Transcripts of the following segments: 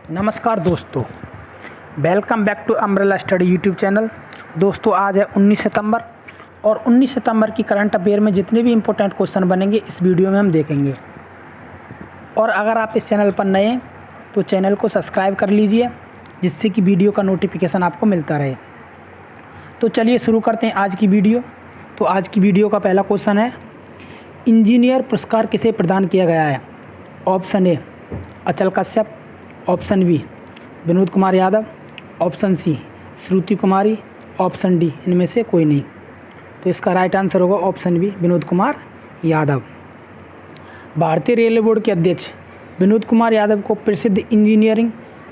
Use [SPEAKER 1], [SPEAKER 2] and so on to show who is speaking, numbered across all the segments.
[SPEAKER 1] नमस्कार दोस्तों, welcome back to umbrella study YouTube channel. दोस्तों आज है 19 सितंबर और 19 सितंबर की करंट अफेयर में जितने भी इम्पोर्टेंट क्वेश्चन बनेंगे इस वीडियो में हम देखेंगे। और अगर आप इस चैनल पर नए हैं तो चैनल को सब्सक्राइब कर लीजिए, जिससे कि वीडियो का नोटिफिकेशन आपको मिलता रहे। तो चलिए शुरू करते हैं आज की वीडियो। तो आज की वीडियो का पहला क्वेश्चन है, इंजीनियर पुरस्कार किसे प्रदान किया गया है? Option A Achal Kashyap, option B Vinod Kumar Yadav, option C Shruti Kumari, option D इनमें से कोई नहीं। तो इसका राइट आंसर होगा ऑप्शन बी विनोद कुमार यादव। भारतीय रेलवे बोर्ड के अध्यक्ष विनोद कुमार यादव को प्रसिद्ध इंजीनियरिंग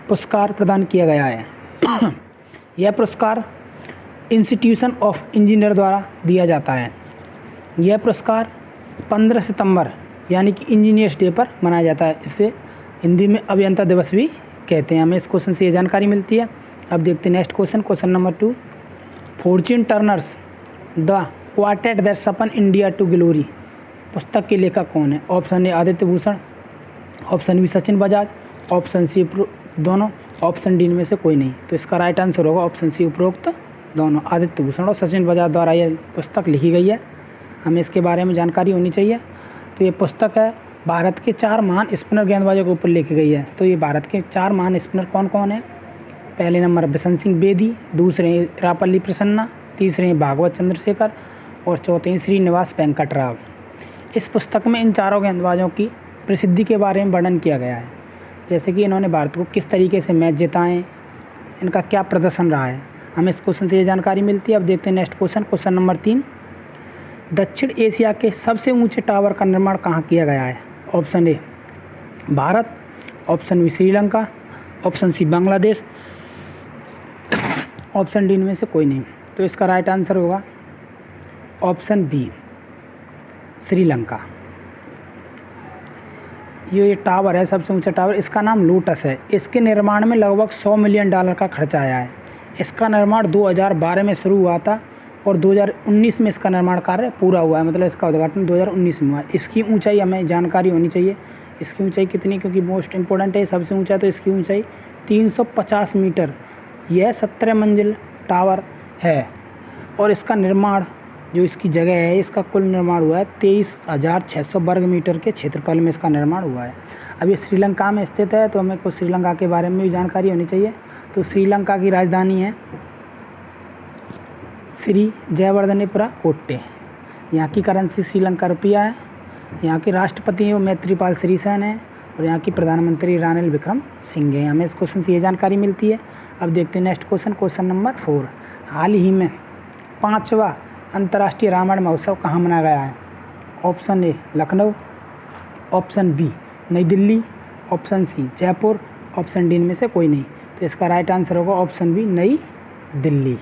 [SPEAKER 1] पुरस्कार प्रदान किया गया है। यह पुरस्कार इंस्टीट्यूशन ऑफ इंजीनियर द्वारा दिया जाता है। यह पुरस्कार 15 सितंबर यानी कि इंजीनियर्स डे पर मनाया जाता है। इसे हिंदी में अभियंता दिवस भी कहते हैं। हमें इस क्वेश्चन से ये जानकारी मिलती है। अब देखते हैं next question, question number 2। Fortune turners the quartet that spun India to glory पुस्तक के लेखक कौन है? Option A Aditya Bhushan, option B Sachin Bajaj, option C दोनों, ऑप्शन डी इनमें से कोई नहीं। तो इसका राइट आंसर होगा ऑप्शन सी उपरोक्त दोनों, आदित्य भूषण और सचिन बजाज द्वारा यह पुस्तक लिखी गई है। हमें इसके बारे में जानकारी होनी चाहिए। तो ये पुस्तक है भारत के 4 महान स्पिनर गेंदबाजों के ऊपर लिखी गई है। तो ये भारत के 4 महान स्पिनर कौन कौन है? पहले नंबर बिशन सिंह बेदी, दूसरे रापल्ली प्रसन्ना, तीसरे भागवत चंद्रशेखर और चौथे श्रीनिवास वेंकटराव। इस पुस्तक में इन चारों गेंदबाजों की प्रसिद्धि के बारे में वर्णन किया गया है, जैसे कि इन्होंने भारत को किस तरीके से मैच जिताएँ, इनका क्या प्रदर्शन रहा है। हमें इस क्वेश्चन से ये जानकारी मिलती है। अब देखते हैं नेक्स्ट क्वेश्चन, क्वेश्चन नंबर 3। दक्षिण एशिया के सबसे ऊंचे टावर का निर्माण कहाँ किया गया है? Option A Bharat, option B Sri Lanka, option C Bangladesh, option D इनमें से कोई नहीं। तो इसका राइट आंसर होगा ऑप्शन बी श्रीलंका। ये टावर है सबसे ऊंचा टावर, इसका नाम लोटस है। इसके निर्माण में लगभग $100 मिलियन का खर्चा आया है। इसका निर्माण 2012 में शुरू हुआ था और 2019 में इसका निर्माण कार्य पूरा हुआ है, मतलब इसका उद्घाटन 2019 में हुआ है। इसकी ऊंचाई हमें जानकारी होनी चाहिए, इसकी ऊंचाई कितनी, क्योंकि मोस्ट इंपॉर्टेंट है, सबसे ऊंचा। तो इसकी ऊंचाई 350 मीटर, यह 17 मंजिल टावर है। और इसका निर्माण, जो इसकी जगह है, इसका कुल निर्माण हुआ है 23,600 वर्ग मीटर के क्षेत्रफल में इसका निर्माण हुआ है। अब ये श्रीलंका में स्थित है, तो हमें कुछ श्रीलंका के बारे में भी जानकारी होनी चाहिए। तो श्रीलंका की राजधानी है श्री जयवर्धनेपुरा कोट्टे। यहाँ की करेंसी श्रीलंका रुपया है। यहाँ के राष्ट्रपति हैं वो मैत्रीपाल सिरिसेन है और यहाँ की प्रधानमंत्री रानिल विक्रम सिंघे हैं। हमें इस क्वेश्चन से ये जानकारी मिलती है। अब देखते हैं नेक्स्ट क्वेश्चन, क्वेश्चन नंबर 4। हाल ही में 5वां अंतर्राष्ट्रीय रामायण महोत्सव कहाँ मनाया गया है? Option A Lucknow, option B New Delhi, option C Jaipur, option D इनमें से कोई नहीं। तो इसका राइट आंसर होगा ऑप्शन बी नई दिल्ली।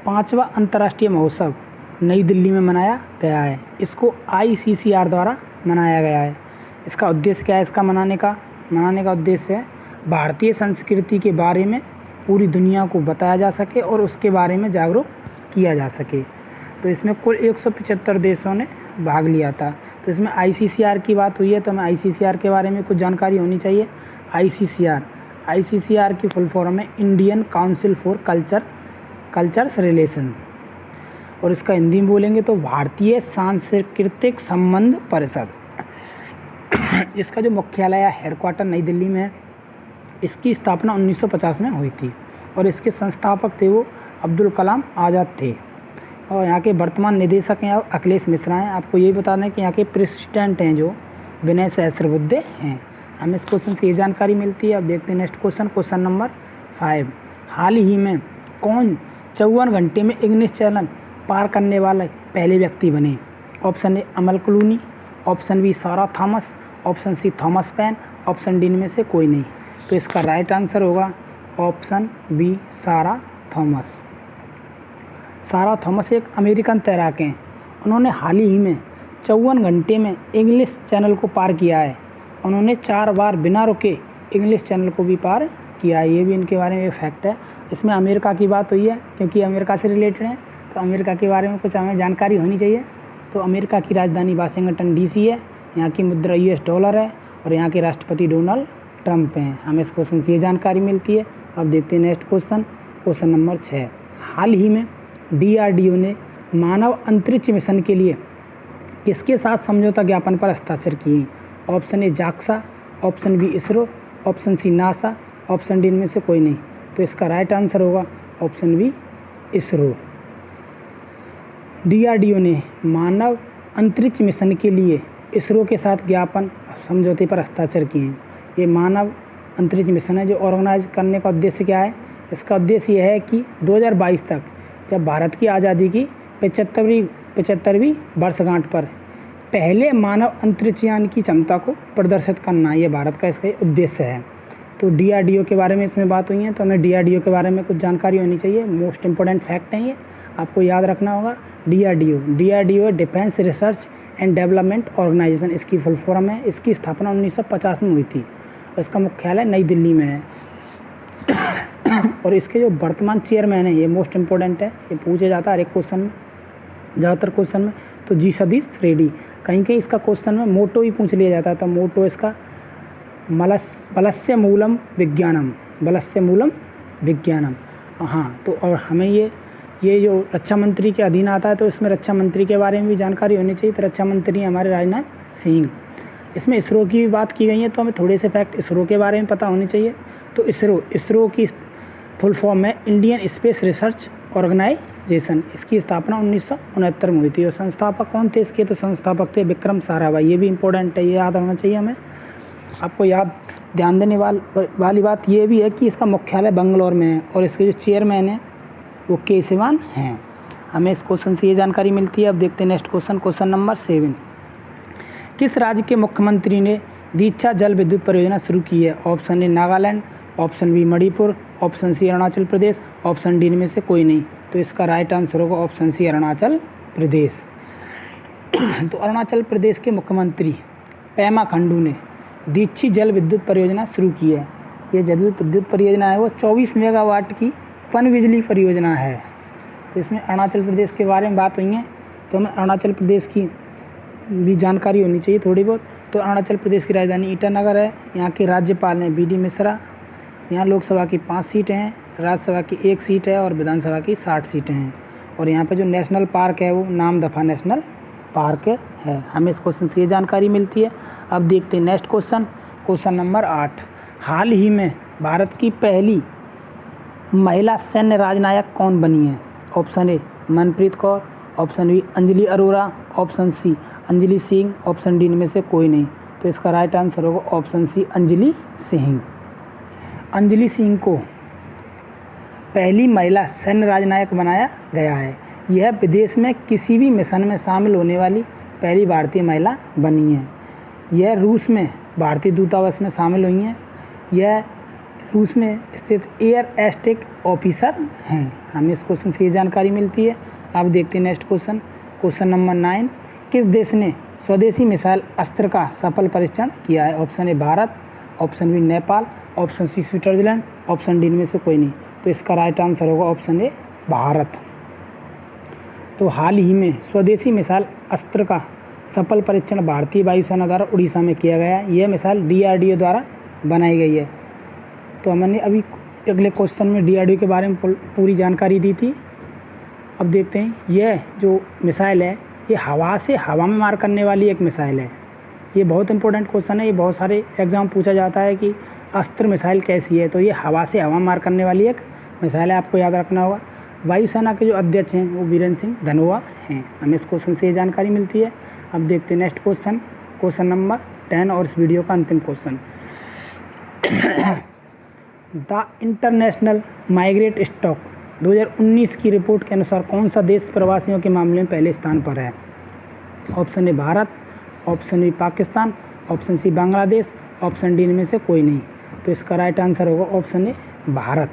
[SPEAKER 1] 5वां अंतर्राष्ट्रीय महोत्सव नई दिल्ली में मनाया गया है। इसको ICCR द्वारा मनाया गया है। इसका उद्देश्य क्या है? इसका मनाने का उद्देश्य है भारतीय संस्कृति के बारे में पूरी दुनिया को बताया जा सके और उसके बारे में जागरूक किया जा सके। तो इसमें कुल 175 देशों ने भाग लिया था। तो इसमें ICCR की बात हुई है, तो हमें ICCR के बारे में कुछ जानकारी होनी चाहिए। ICCR की फुल फॉर्म है Indian council for cultures relation, और इसका हिंदी में बोलेंगे तो भारतीय सांस्कृतिक संबंध परिषद। इसका जो मुख्यालय है, हेडक्वार्टर नई दिल्ली में है। इसकी स्थापना 1950 में हुई थी और इसके संस्थापक थे वो अब्दुल कलाम आज़ाद थे। और यहाँ के वर्तमान निदेशक हैं अखिलेश मिश्रा हैं। आपको ये बता दें कि यहाँ के प्रेसिडेंट हैं जो विनय सहस्रबुद्धे हैं। हमें इस क्वेश्चन से ये जानकारी मिलती है। अब देखते हैं नेक्स्ट क्वेश्चन, क्वेश्चन नंबर 5। हाल ही में कौन 54 घंटे में इंग्लिश चैनल पार करने वाले पहले व्यक्ति बने? Option A Amal Clooney, option B Sarah Thomas, option C Thomas Payne, option D इनमें से कोई नहीं। तो इसका राइट आंसर होगा option B Sarah Thomas. Sarah Thomas एक अमेरिकन तैराक हैं। उन्होंने हाल ही में 54 घंटे में इंग्लिश चैनल को पार किया है। उन्होंने 4 बार बिना रुके इंग्लिश चैनल को भी पार किया है। ये भी इनके बारे में एक फैक्ट है। इसमें अमेरिका की बात हुई है क्योंकि अमेरिका से रिलेटेड है, तो अमेरिका के बारे में कुछ हमें जानकारी होनी चाहिए। तो अमेरिका की राजधानी वाशिंगटन DC है। यहाँ की मुद्रा US डॉलर है और यहाँ के राष्ट्रपति डोनाल्ड ट्रंप हैं। हमें इस क्वेश्चन से ये जानकारी मिलती है। अब देखते हैं नेक्स्ट क्वेश्चन, क्वेश्चन नंबर 6। हाल ही में DRDO ने मानव अंतरिक्ष मिशन के लिए किसके साथ समझौता ज्ञापन पर हस्ताक्षर किए? Option A JAXA, option B ISRO, option C NASA, option D इनमें से कोई नहीं। तो इसका राइट आंसर होगा ऑप्शन बी इसरो। DRDO ने मानव अंतरिक्ष मिशन के लिए इसरो के साथ ज्ञापन समझौते पर हस्ताक्षर किए हैं। ये मानव अंतरिक्ष मिशन है जो ऑर्गेनाइज करने का उद्देश्य क्या है? इसका उद्देश्य यह है कि 2022 तक, जब भारत की आज़ादी की 75वीं वर्षगांठ पर पहले मानव अंतरिक्ष यान की क्षमता को प्रदर्शित करना, ये भारत का इसका उद्देश्य है। तो DRDO के बारे में इसमें बात हुई है, तो हमें DRDO के बारे में कुछ जानकारी होनी चाहिए। मोस्ट इंपॉर्टेंट फैक्ट है ये, आपको याद रखना होगा। DRDO defence research and development organisation इसकी फुल फॉर्म है। इसकी स्थापना 1950 में हुई थी और इसका मुख्यालय नई दिल्ली में है। और इसके जो वर्तमान चेयरमैन है, ये मोस्ट इंपॉर्टेंट है, ये पूछा जाता है हर एक क्वेश्चन में, ज़्यादातर क्वेश्चन में। तो जी सतीश रेड्डी। कहीं कहीं इसका क्वेश्चन में मोटो ही पूछ लिया जाता है, तो मोटो इसका बलस्य मूलम विज्ञानम। हाँ, तो और हमें ये जो रक्षा मंत्री के अधीन आता है, तो इसमें रक्षा मंत्री के बारे में भी जानकारी होनी चाहिए। तो रक्षा मंत्री हमारे राजनाथ सिंह। इसमें इसरो की भी बात की गई है, तो हमें थोड़े से फैक्ट इसरो के बारे में पता होने चाहिए। तो इसरो की फुल फॉर्म है इंडियन स्पेस रिसर्च ऑर्गेनाइजेशन। इसकी स्थापना 1969 में हुई थी। और संस्थापक कौन थे इसके? तो संस्थापक थे विक्रम साराभाई। ये भी इम्पोर्टेंट है, ये याद होना चाहिए हमें। आपको ध्यान देने वाली बात ये भी है कि इसका मुख्यालय बंगलौर में है और इसके जो चेयरमैन हैं वो के सिवान हैं। हमें इस क्वेश्चन से ये जानकारी मिलती है। अब देखते हैं नेक्स्ट क्वेश्चन, क्वेश्चन नंबर 7। किस राज्य के मुख्यमंत्री ने दीक्षा जल विद्युत परियोजना शुरू की है? Option A Nagaland, option B Manipur, option C Arunachal Pradesh, option D इनमें से कोई नहीं। तो इसका राइट आंसर होगा ऑप्शन सी अरुणाचल प्रदेश। तो अरुणाचल प्रदेश के मुख्यमंत्री पेमा खंडू ने दीक्षी जल विद्युत परियोजना शुरू की है। ये जल विद्युत परियोजना है वो 24 मेगावाट की पन बिजली परियोजना है। तो इसमें अरुणाचल प्रदेश के बारे में बात हुई है, तो हमें अरुणाचल प्रदेश की भी जानकारी होनी चाहिए थोड़ी बहुत। तो अरुणाचल प्रदेश की राजधानी ईटानगर है। यहाँ के राज्यपाल हैं BD मिश्रा। यहाँ लोकसभा की 5 सीटें हैं, राज्यसभा की 1 सीट है और विधानसभा की 60 सीटें हैं। और यहाँ पे जो नेशनल पार्क है वो नामदफा नेशनल पार्क है। हमें इस क्वेश्चन से ये जानकारी मिलती है। अब देखते हैं नेक्स्ट क्वेश्चन, क्वेश्चन नंबर 8। हाल ही में भारत की पहली महिला सैन्य राजनायक कौन बनी है? Option A Manpreet Kaur, option B Anjali Arora, option C Anjali Singh, option D इनमें से कोई नहीं। तो इसका राइट आंसर होगा ऑप्शन सी अंजलि सिंह। अंजलि सिंह को पहली महिला सैन्य राजनायक बनाया गया है। यह विदेश में किसी भी मिशन में शामिल होने वाली पहली भारतीय महिला बनी है। यह रूस में भारतीय दूतावास में शामिल हुई हैं। यह रूस में स्थित एयर एस्टेक ऑफिसर हैं। हमें इस क्वेश्चन से ये जानकारी मिलती है। अब देखते हैं नेक्स्ट क्वेश्चन, क्वेश्चन नंबर 9। किस देश ने स्वदेशी मिसाइल अस्त्र का सफल परीक्षण किया है? Option A Bharat, option B Nepal, option C Switzerland, option D इनमें से कोई नहीं। तो इसका राइट आंसर होगा ऑप्शन ए भारत। तो हाल ही में स्वदेशी मिसाइल अस्त्र का सफल परीक्षण भारतीय वायुसेना द्वारा उड़ीसा में किया गया है। यह मिसाइल DRDO द्वारा बनाई गई है। तो हमने अभी अगले क्वेश्चन में DRDO के बारे में पूरी जानकारी दी थी। अब देखते हैं, यह जो मिसाइल है ये हवा में मार करने वाली एक मिसाइल है। ये बहुत इंपॉर्टेंट क्वेश्चन है। ये बहुत सारे एग्जाम पूछा जाता है कि अस्त्र मिसाइल कैसी है, तो ये हवा मार करने वाली एक मिसाइल है, आपको याद रखना होगा। वायुसेना के जो अध्यक्ष हैं वो बीरेंद्र सिंह धनोआ हैं। हमें इस क्वेश्चन से ये जानकारी मिलती है। अब देखते हैं नेक्स्ट क्वेश्चन, क्वेश्चन नंबर 10 और इस वीडियो का अंतिम question. The international migrate stock 2019 की रिपोर्ट के अनुसार कौन सा देश प्रवासियों के मामले में पहले स्थान पर है? Option A Bharat, option B Pakistan, option C Bangladesh, option D इनमें से कोई नहीं। तो इसका राइट आंसर होगा ऑप्शन ए भारत।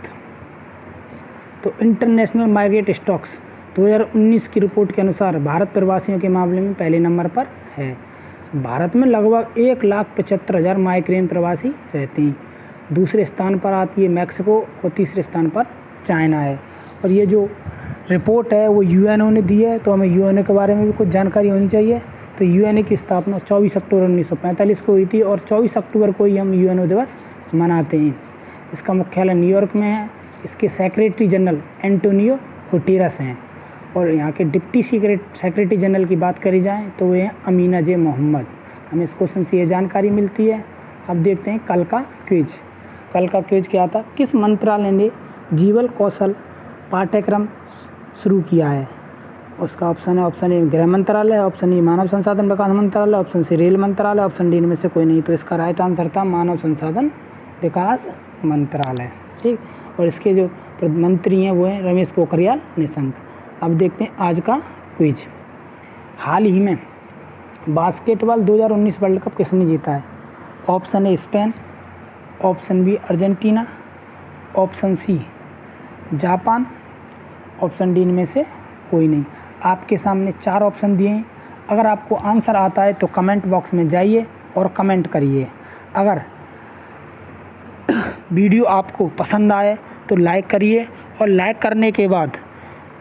[SPEAKER 1] तो इंटरनेशनल माइग्रेट स्टॉक्स 2019 की रिपोर्ट के अनुसार भारत प्रवासियों के मामले में पहले नंबर पर है। भारत में लगभग 1,75,000 माइग्रेन प्रवासी रहते हैं। दूसरे स्थान पर आती है मैक्सिको और तीसरे स्थान पर चाइना है। और ये जो रिपोर्ट है वो UNO ने दी है, तो हमें UNO के बारे में भी कुछ जानकारी होनी चाहिए। तो UNO की स्थापना 24 अक्टूबर 1945 को हुई थी और 24 अक्टूबर को ही हम UNO दिवस मनाते हैं। इसका मुख्यालय न्यूयॉर्क में है। इसके सेक्रेटरी जनरल एंटोनियो गुटेरस हैं और यहाँ के डिप्टी सेक्रेटरी जनरल की बात करी जाए तो वे हैं अमीना जे मोहम्मद। हमें इस क्वेश्चन से ये जानकारी मिलती है। अब देखते हैं कल का क्विज। कल का क्विज क्या था, किस मंत्रालय ने जीवन कौशल पाठ्यक्रम शुरू किया है? उसका ऑप्शन है, ऑप्शन ए गृह मंत्रालय, ऑप्शन ए मानव संसाधन विकास मंत्रालय, ऑप्शन सी रेल मंत्रालय, ऑप्शन डी इनमें से कोई नहीं। तो इसका राइट आंसर था मानव संसाधन विकास मंत्रालय। ठीक, और इसके जो मंत्री हैं वो हैं रमेश पोखरियाल निशंक। अब देखते हैं आज का क्विज। हाल ही में बास्केटबॉल 2019 वर्ल्ड कप किसने जीता है? Option A Spain, option B Argentina, option C Japan, option D इनमें से कोई नहीं। आपके सामने 4 ऑप्शन दिए हैं। अगर आपको आंसर आता है तो कमेंट बॉक्स में जाइए और कमेंट करिए। अगर वीडियो आपको पसंद आए तो लाइक करिए और लाइक करने के बाद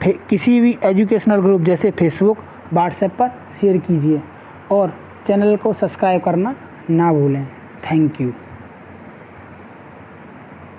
[SPEAKER 1] किसी भी एजुकेशनल ग्रुप जैसे फेसबुक, व्हाट्सएप पर शेयर कीजिए और चैनल को सब्सक्राइब करना ना भूलें। Thank you.